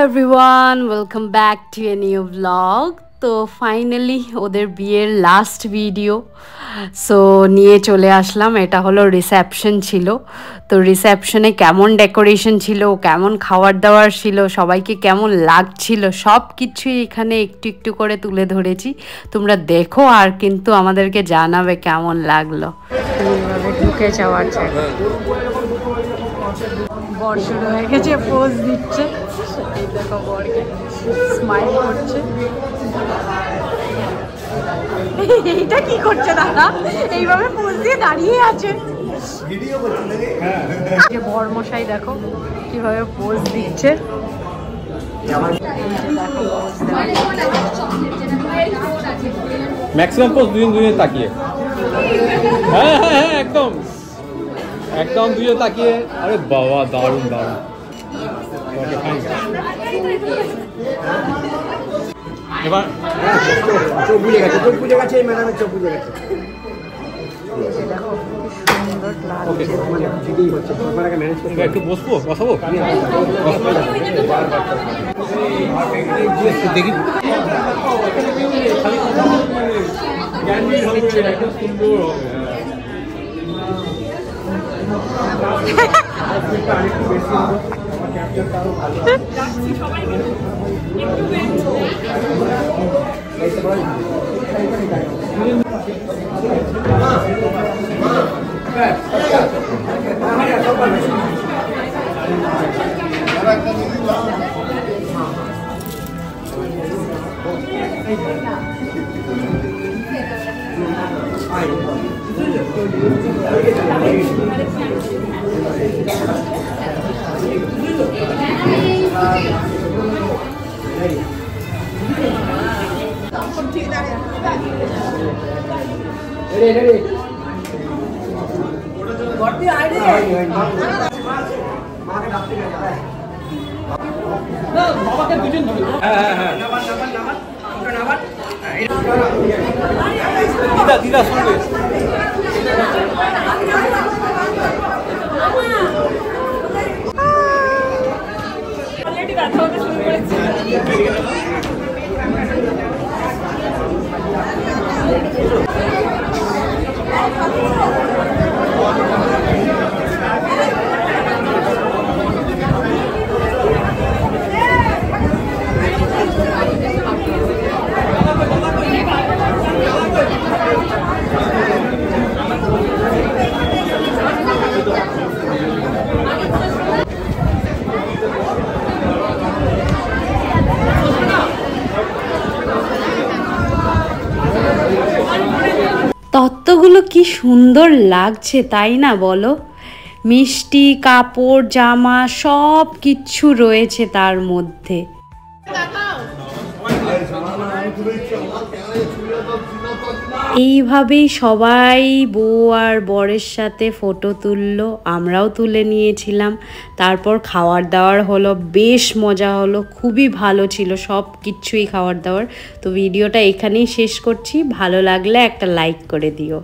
everyone, welcome back to a new vlog. তো finally ওদের বিয়ের লাস্ট ভিডিও সো নিয়ে চলে আসলাম। এটা হলো রিসেপশন ছিল। তো রিসেপশনে কেমন ডেকোরেশন ছিল, কেমন খাবার দাবার ছিল, সবাইকে কেমন লাগছিল সব কিছুই এখানে একটু একটু করে তুলে ধরেছি। তোমরা দেখো আর কিন্তু আমাদেরকে জানাবে কেমন লাগলো। ঢুকে যাওয়ার জায়গা বর শুরু হয়ে গেছে, পোজ দিচ্ছে। এই দেখো বরকে স্মাইল করছে। এইটা কি করছে দাদা? এইভাবে পোজ দিয়ে দাঁড়িয়ে আছে। যে বর মশাই দেখো কিভাবে পোজ দিচ্ছে। ম্যাক্সিমাম পোজ দুজনে তাকিয়ে। হ্যাঁ হ্যাঁ হ্যাঁ একদম একদম দুজনে তাকিয়ে। আরে বাবা দারুণ দারুণ। এবার চোখ বুঝে গেছে, চোখ বুঝে গেছে, ম্যাডামের চোখ বুঝে গেছে। একটু বসবো, বসাবো দেখি। দিদা সঙ্গে তত্ত্বগুলো কি সুন্দর লাগছে তাই না বলো? মিষ্টি, কাপড়, জামা সব কিছু রয়েছে তার মধ্যে। এইভাবেই সবাই বউ আর বরের সাথে ফটো তুললো, আমরাও তুলে নিয়েছিলাম। তারপর খাওয়ার দাওয়ার হলো, বেশ মজা হলো, খুবই ভালো ছিল সব কিছুই খাওয়ার দাওয়ার। তো ভিডিওটা এখানেই শেষ করছি। ভালো লাগলে একটা লাইক করে দিও।